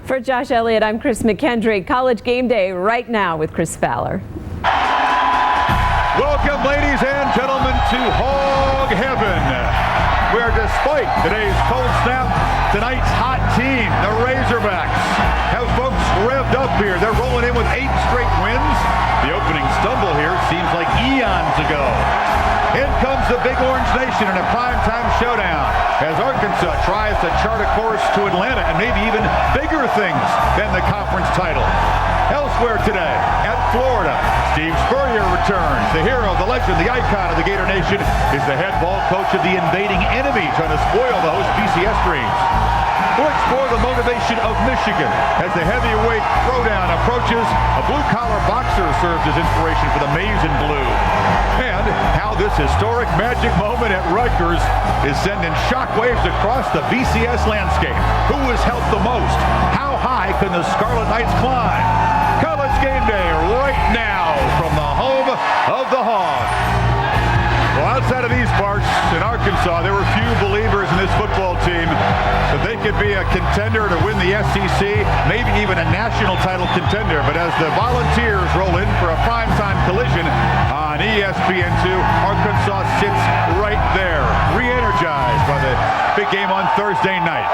For Josh Elliott, I'm Chris McKendry. College Game Day right now with Chris Fowler. Welcome, ladies and gentlemen, to Hog Heaven, where despite today's cold snap, tonight's hot team, the Razorbacks, have folks revved up here. They're rolling in with 8 straight wins. The opening stumble here seems like eons ago. In comes the Big Orange Nation in a primetime showdown as Arkansas tries to chart a course to Atlanta and maybe even bigger things than the conference title. Elsewhere today, at Florida, Steve Spurrier returns. The hero, the legend, the icon of the Gator Nation is the head ball coach of the invading enemy trying to spoil the host BCS dreams. We'll explore the motivation of Michigan as the heavyweight throwdown approaches. A blue-collar boxer serves as inspiration for the maize and blue. And how this historic magic moment at Rutgers is sending shockwaves across the BCS landscape. Who has helped the most? How high can the Scarlet Knights climb? College Game Day right now from the home of the Hog. Well, outside of these parts in Arkansas, there were few believers in this football team that they could be a contender to win the SEC, maybe even a national title contender. But as the Volunteers roll in for a primetime collision on ESPN2, Arkansas sits right there, re-energized by the big game on Thursday night.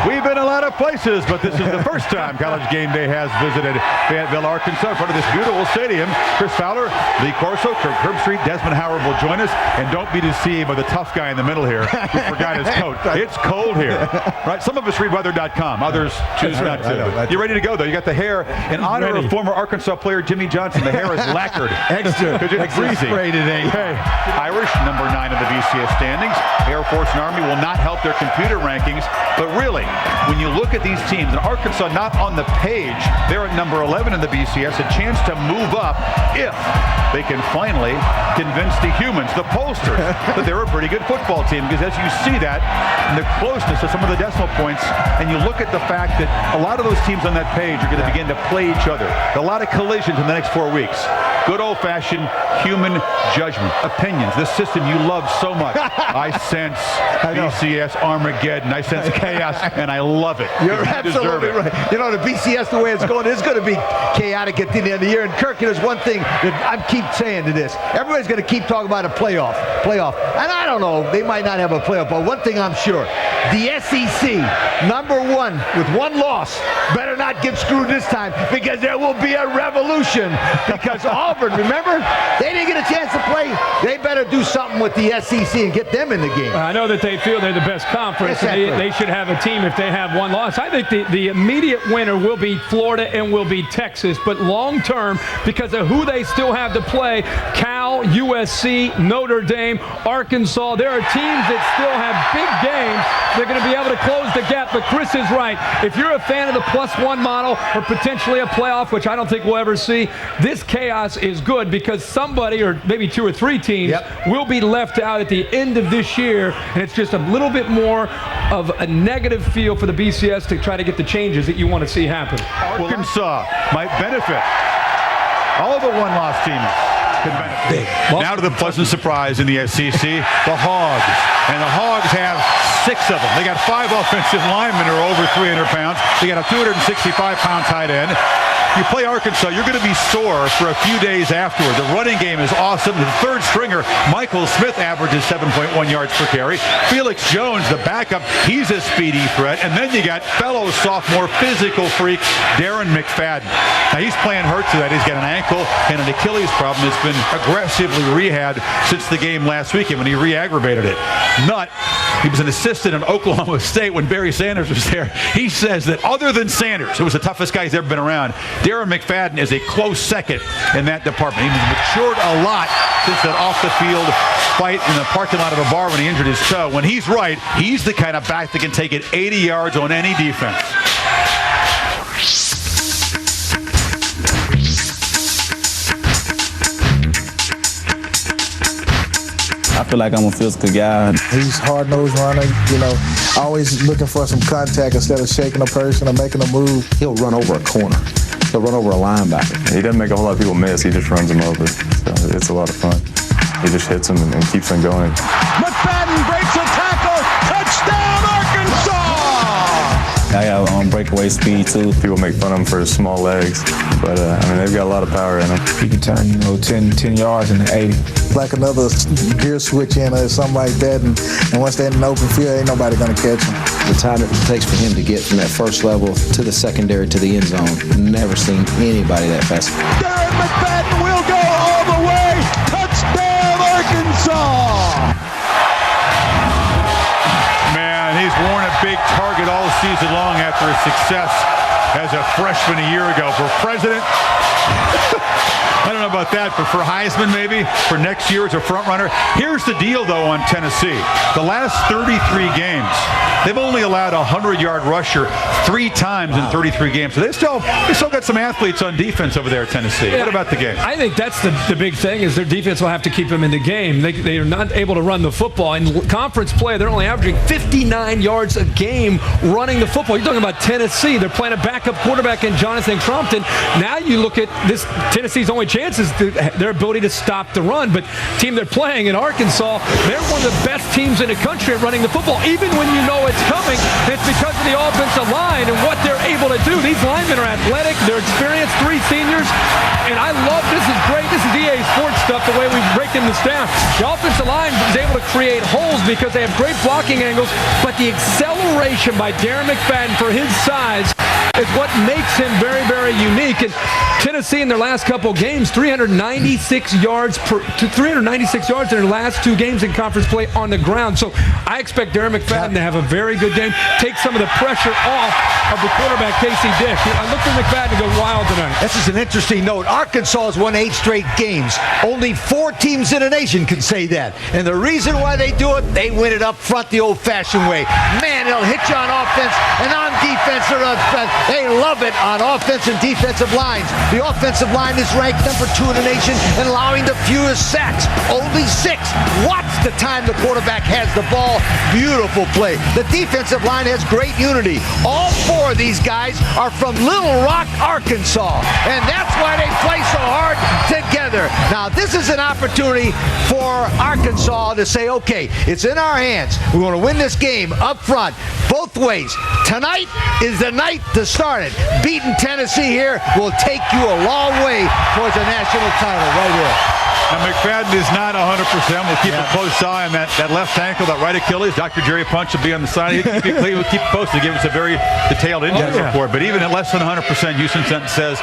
We've been a lot of places, but this is the first time College Game Day has visited Fayetteville, Arkansas, in front of this beautiful stadium. Chris Fowler, Lee Corso, Kirk Herbstreit, Desmond Howard will join us. And don't be deceived by the tough guy in the middle here who forgot his coat. It's cold here. Right? Some of us read weather.com. Others choose not to. You're ready to go, though. You got the hair. In honor of former Arkansas player Jimmy Johnson, the hair is lacquered. Extra. Because it's breezy. Today. Hey, Irish, number 9 in the BCS standings. Air Force and Army will not help their computer rankings. But really, when you look at these teams, and Arkansas not on the page, they're at number 11 in the BCS, a chance to move up if they can finally convince the humans, the pollsters, that they're a pretty good football team. Because as you see that, and the closeness of some of the decimal points, and you look at the fact that a lot of those teams on that page are going to begin to play each other. A lot of collisions in the next 4 weeks. Good old-fashioned human judgment, opinions, the system you love so much. I sense BCS Armageddon. I sense chaos, and I love it. You're absolutely right. You know, the BCS, the way it's going, is going to be chaotic at the end of the year. And Kirk, there's one thing that I keep saying to this. Everybody's going to keep talking about a playoff. And I don't know, they might not have a playoff, but one thing I'm sure, the SEC, number 1, with 1 loss, better not get screwed this time, because there will be a revolution. Because Auburn, remember, they didn't get a chance to play. They better do something with the SEC and get them in the game. I know that they feel they're the best conference. Exactly. They should have a team if they have 1 loss. I think the immediate winner will be Florida and will be Texas. But long term, because of who they still have to play, Cal, USC, Notre Dame, Arkansas, there are teams that still have big games. They're going to be able to close the gap. But Chris is right. If you're a fan of the +1 model or potentially a playoff, which I don't think we'll ever see, this chaos is good because somebody, or maybe 2 or 3 teams, will be left out at the end of this year. And it's just a little bit more of a negative feel for the BCS to try to get the changes that you want to see happen. Arkansas might benefit. All of the 1-loss teams could benefit. Now to the pleasant surprise in the SEC, the Hogs. And the Hogs have 6 of them. They got 5 offensive linemen who are over 300 pounds. They got a 265-pound tight end. You play Arkansas, you're going to be sore for a few days afterward. The running game is awesome. The third stringer, Michael Smith, averages 7.1 yards per carry. Felix Jones, the backup, he's a speedy threat. And then you got fellow sophomore physical freak, Darren McFadden. Now, he's playing hurt to that. He's got an ankle and an Achilles problem that's been aggressively rehabbed since the game last weekend when he re-aggravated it. He was an assistant in Oklahoma State when Barry Sanders was there. He says that other than Sanders, who was the toughest guy he's ever been around, Darren McFadden is a close second in that department. He's matured a lot since that off-the-field fight in the parking lot of a bar when he injured his toe. When he's right, he's the kind of back that can take it 80 yards on any defense. I feel like I'm a physical guy. He's hard-nosed runner, you know, always looking for some contact instead of shaking a person or making a move. He'll run over a corner. He'll run over a linebacker. He doesn't make a whole lot of people miss. He just runs them over. So it's a lot of fun. He just hits them and keeps them going. McFadden breaks a tackle. Touchdown, Arkansas! I got breakaway speed too. People make fun of him for his small legs, but I mean they've got a lot of power in them. He can turn 10 yards into 80. Like another gear switch in or something like that, and once they're in an open field, ain't nobody gonna catch him. The time it takes for him to get from that first level to the secondary to the end zone, never seen anybody that fast. Darren McFadden will go all the way. Touchdown, Arkansas! Man, he's worn a big target all season long after his success as a freshman a year ago. For president, I don't know about that, but for Heisman maybe, for next year as a front runner. Here's the deal, though, on Tennessee. The last 33 games, they've only allowed a 100-yard rusher 3 times in 33 games. So they still got some athletes on defense over there at Tennessee. Yeah, what about the game? I think that's the big thing is their defense will have to keep them in the game. They are not able to run the football. In conference play, they're only averaging 59 yards a game running the football. You're talking about Tennessee. They're playing a backup quarterback in Jonathan Crompton. Now you look at this, Tennessee's only chance is their ability to stop the run. But the team they're playing in Arkansas, they're one of the best teams in the country at running the football. Even when you know it's coming, it's because of the offensive line and what they're able to do. These linemen are athletic. They're experienced, 3 seniors. And I love, this is great. This is EA Sports stuff, the way we breaking this down. The offensive line is able to create holes because they have great blocking angles, but the acceleration by Darren McFadden for his size is what makes him very, very unique. And Tennessee in their last couple games, 396 yards in their last 2 games in conference play on the ground. So I expect Darren McFadden to have a very good game, take some of the pressure off of the quarterback, Casey Dick. I look for McFadden to go wild tonight. This is an interesting note. Arkansas has won 8 straight games. Only 4 teams in the nation can say that. And the reason why they do it, they win it up front the old-fashioned way. Man, they'll hit you on offense and on defense. They love it on offense and defensive lines. The offensive line is ranked number 2 in the nation and allowing the fewest sacks. Only 6. Watch the time the quarterback has the ball. Beautiful play. The defensive line has great unity. All 4 of these guys are from Little Rock, Arkansas. And that's why they play so hard together. Now, this is an opportunity for Arkansas to say, okay, it's in our hands. We want to win this game up front, both ways. Tonight is the night to start it. Beating Tennessee here will take you a long way towards a national title right here. Now, McFadden is not 100%. We'll keep a close eye on that left ankle, that right Achilles. Dr. Jerry Punch will be on the side. We'll keep posted, give us a very detailed injury report. But even at less than 100%, Houston says,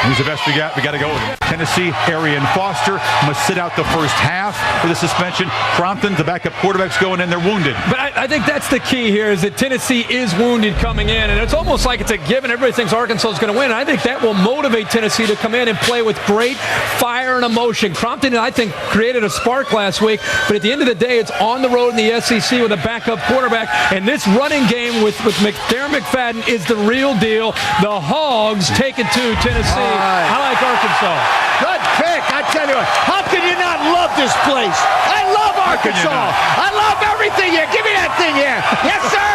he's the best we got. We got to go with him. Tennessee, Arian Foster must sit out the first half with a suspension. Crompton, the backup quarterback's going in. They're wounded. But I think that's the key here is that Tennessee is wounded coming in. And it's almost like it's a given. Everybody thinks Arkansas is going to win. And I think that will motivate Tennessee to come in and play with great fire and emotion. Crompton, I think, created a spark last week. But at the end of the day, it's on the road in the SEC with a backup quarterback. And this running game with Darren McFadden is the real deal. The Hogs take it to Tennessee. I like Arkansas. Good pick. I tell you what, how can you not love this place? I love Arkansas. I love everything here. Give me that thing here. Yes, sir.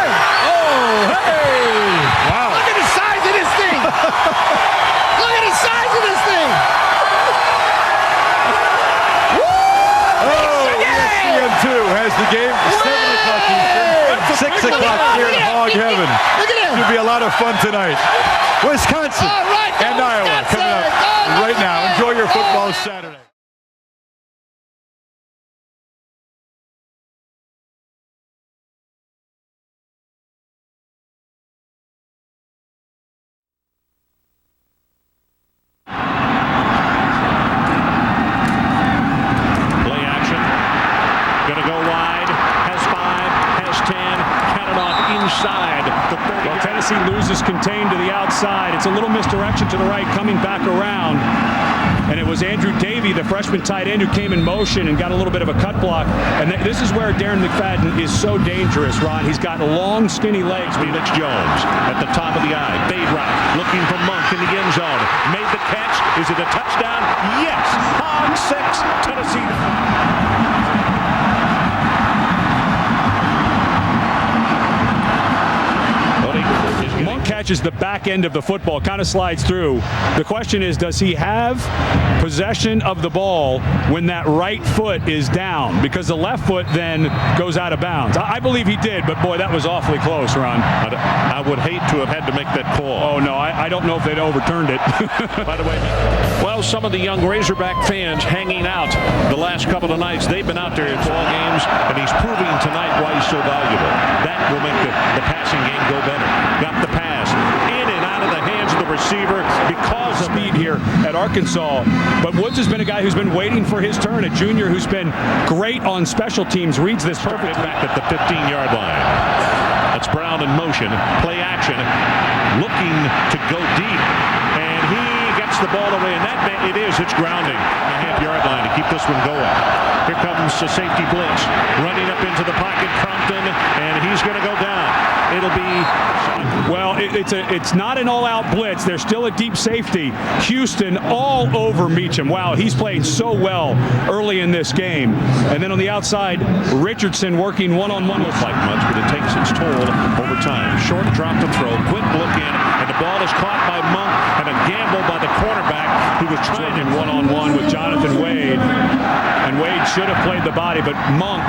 Oh, hey. Wow. Look at the size of this thing. Look at the size of this thing. Woo! ESPN2 has the game 7 o'clock Eastern, 6 o'clock here in Hog Heaven. Look at Should be a lot of fun tonight. Wisconsin and Iowa coming up right now. Enjoy your football Saturday. Play action. Gonna go wide. Has 5. Has 10. Counted off inside the 30. Well, Tennessee loses contained to the outside. It's a little misdirection to the right, coming back around. And it was Andrew Davey, the freshman tight end, who came in motion and got a little bit of a cut block. And this is where Darren McFadden is so dangerous, Ron. He's got long, skinny legs. Felix Jones at the top of the eye. Fade route, looking for Monk in the end zone. Made the catch. Is it a touchdown? Yes. Hog 6, Tennessee. Monk catches catches the back end of the football, kind of slides through. The question is, does he have possession of the ball when that right foot is down? Because the left foot then goes out of bounds. I believe he did, but boy, that was awfully close, Ron. I would hate to have had to make that call. Oh, no, I don't know if they'd overturned it. By the way, well, some of the young Razorback fans hanging out the last couple of nights. They've been out there at ball games, and he's proving tonight why he's so valuable. That will make the passing game go better. Got the pass in and out of the hands of the receiver because of speed here at Arkansas. But Woods has been a guy who's been waiting for his turn, a junior who's been great on special teams, reads this perfect back at the 15-yard line. That's Brown in motion, play action, looking to go deep, and he gets the ball away, and it's grounding on the half-yard line to keep this one going. Here comes the safety blitz, running up into the pocket, Crompton, and he's going to go down. It'll be... Well, it's not an all-out blitz. There's still a deep safety. Houston all over Meacham. Wow, he's playing so well early in this game. And then on the outside, Richardson working one-on-one. Looks like much, but it takes its toll over time. Short drop to throw, quick look in, and the ball is caught by Monk, and a gamble by the cornerback who was trying in one-on-one with Jonathan Wade. And Wade should have played the body, but Monk...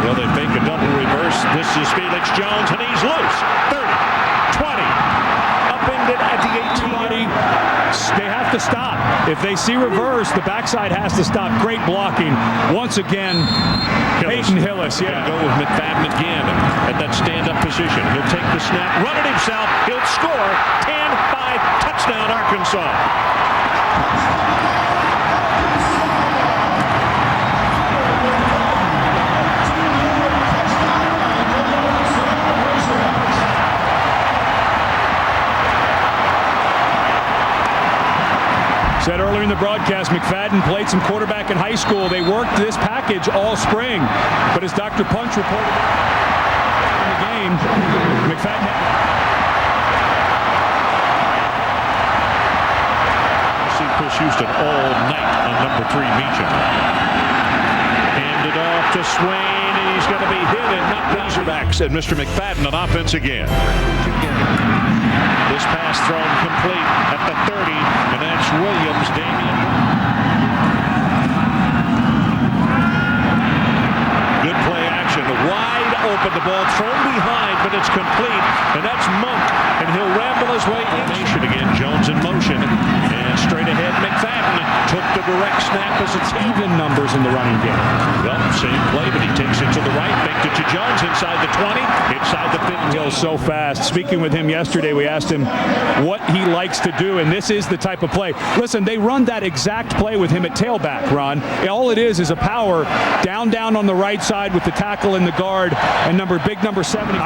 Well, they fake a double reverse. This is Felix Jones, and he's loose. 30, 20, upended at the 18. They have to stop. If they see reverse, the backside has to stop. Great blocking. Once again, Peyton Hillis. Yeah. Go with McFadden again at that stand-up position. He'll take the snap, run it himself. He'll score. 10-5, touchdown Arkansas. Said earlier in the broadcast, McFadden played some quarterback in high school. They worked this package all spring. But as Dr. Punch reported in the game, McFadden See Chris Houston all night on number 3, Meacham. Handed off to Swain, and he's going to be hit and not Razorbacks. And Mr. McFadden on offense again. This pass thrown complete at the 30, and that's Williams. Damian. Good play action. Wide open. The ball thrown behind, but it's complete. And that's Monk. And he'll ramble his way in. Again, Jones in motion. And straight ahead, McFadden took the direct snap as it's even numbers in the running game. Well, same play, but he takes it to the right. Faked it to Jones inside the 20, inside the 15. Hill's so fast. Speaking with him yesterday, we asked him what he likes to do, and this is the type of play. Listen, they run that exact play with him at tailback, Ron. All it is a power down on the right side with the tackle and the guard, and big number 7.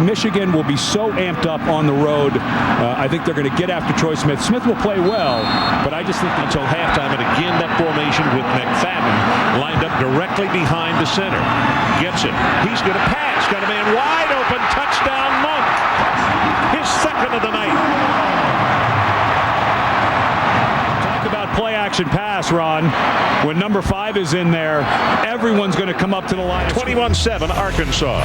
Michigan will be so amped up on the road. I think they're going to get after Troy Smith. Smith will play well, but I just think until halftime, and again that formation with McFadden lined up directly behind the center. Gets it. He's going to pass. Got a man wide open. Touchdown, Monk. His second of the night. Talk about play action pass, Ron. When number 5 is in there, everyone's going to come up to the line. 21-7, Arkansas.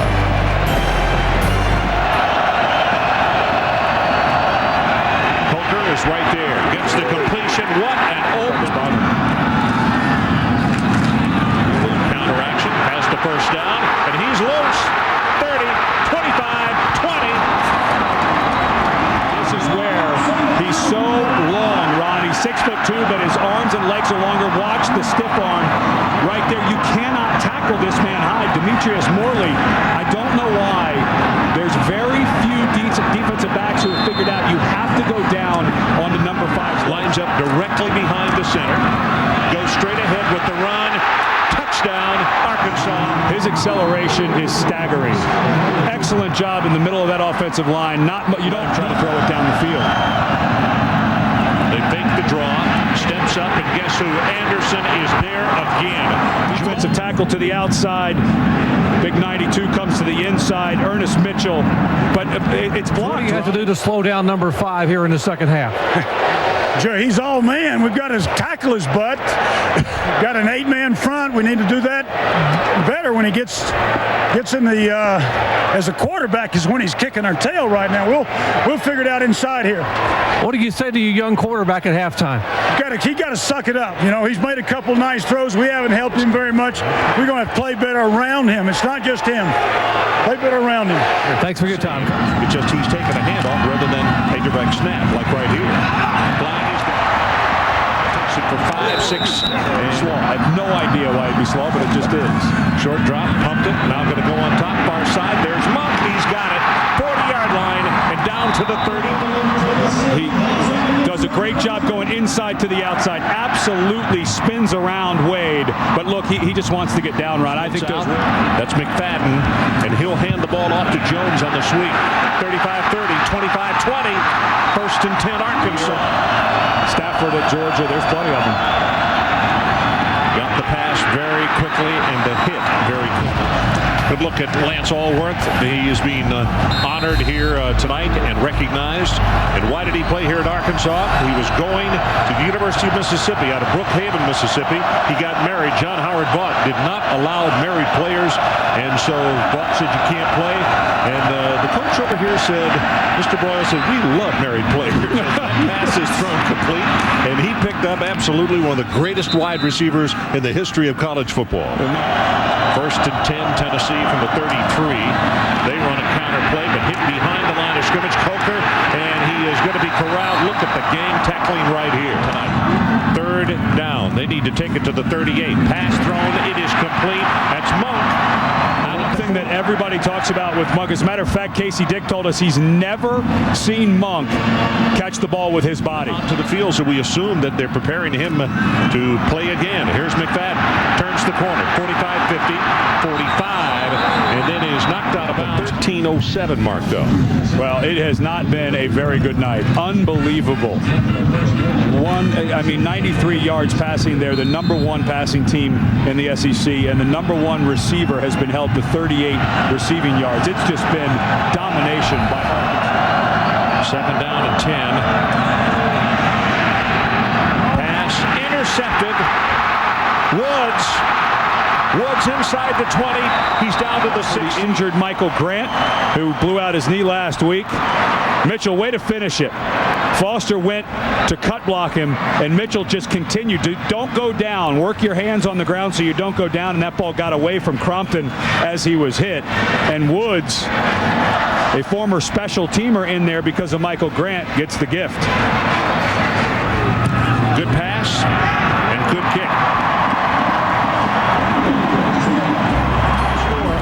Coker is right there. Gets the completion. What an open. Counter action. Has the first down. And he's loose. 30, 25, 20. This is where he's so long, Ron. He's 6'2", but his arms and legs are longer. Watch the stiff arm right there. You cannot tackle this man high. Demetrius Morley, I don't know why. There's very few defensive backs who have figured out you have to go down on the number 5. Lines up directly behind the center. Goes straight ahead with the run. Touchdown, Arkansas. His acceleration is staggering. Excellent job in the middle of that offensive line. You don't try to throw it down the field. They fake the draw, steps up, and guess who? Anderson is there again. Defensive tackle to the outside. Big 92 comes to the inside. Ernest Mitchell, but it's blocked. What do you have to do to slow down number 5 here in the second half? He's all man. We've got to tackle his butt. Got an 8-man front. We need to do that better when he gets in the as a quarterback is when he's kicking our tail right now. We'll figure it out inside here. What do you say to your young quarterback at halftime? He got to suck it up. You know, he's made a couple nice throws. We haven't helped him very much. We're going to have to play better around him. It's not just him. Play better around him. Thanks for your time. It's just he's taking a handoff rather than a direct snap, like right here. Blind is takes it for 5, 6, and slow. I have no idea why it'd be slow, but it just is. Short drop, pumped it. Now going to go on top, far side. There's Monk. He's got it. 40-yard line and down to the 30. He does a great job going inside to the outside. Absolutely spins around Wade. But look, he just wants to get down right. I think that's McFadden, and he'll hand the ball off to Jones on the sweep. 35-30, 25-20. First and 10, Arkansas. Stafford at Georgia, there's plenty of them. Got the pass very quickly and the hit very quickly. Good look at Lance Allworth. He is being honored here tonight and recognized. And why did he play here at Arkansas? He was going to the University of Mississippi out of Brookhaven, Mississippi. He got married. John Howard Vaught did not allow married players, and so Vaught said you can't play. And the coach over here said, Mr. Boyle said, we love married players. Pass is thrown complete, and he picked up absolutely one of the greatest wide receivers in the history of college football. First and 10, Tennessee from the 33. They run a counter play, but hit behind the line of scrimmage. Coker, and he is going to be corralled. Look at the game tackling right here tonight. Third down. They need to take it to the 38. Pass thrown. It is complete. That's Monk. Thing that everybody talks about with Monk. As a matter of fact, Casey Dick told us he's never seen Monk catch the ball with his body. To the field, so we assume that they're preparing him to play again. Here's McFadden. Turns the corner. 45-50, 45, and then is knocked out about 13:07 mark, though. Well, it has not been a very good night. Unbelievable. 93 yards passing there, the #1 passing team in the SEC, and the #1 receiver has been held to 38 receiving yards. It's just been domination by Arkansas. 2nd down and 10. Pass intercepted. Woods inside the 20. He's down to the 6. Injured Michael Grant, who blew out his knee last week. Mitchell, way to finish it. Foster went to cut block him, and Mitchell just continued to don't go down. Work your hands on the ground so you don't go down, and that ball got away from Crompton as he was hit. And Woods, a former special teamer in there because of Michael Grant, gets the gift. Good pass and good kick.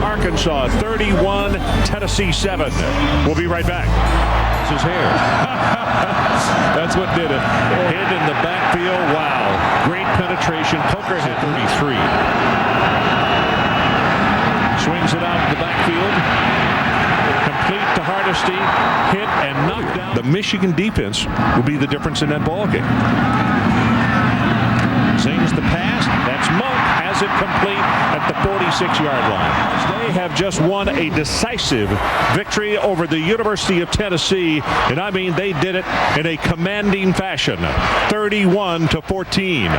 Arkansas 31, Tennessee 7. We'll be right back. His hair. That's what did it. Hit in the backfield. Wow. Great penetration. Coker had 33. Swings it out in the backfield. Complete to Hardesty. Hit and knocked down. The Michigan defense will be the difference in that ball game. Sings the pass. That's Monk. Has it complete at the 46-yard line. They have just won a decisive victory over the University of Tennessee, and I mean they did it in a commanding fashion, 31-14.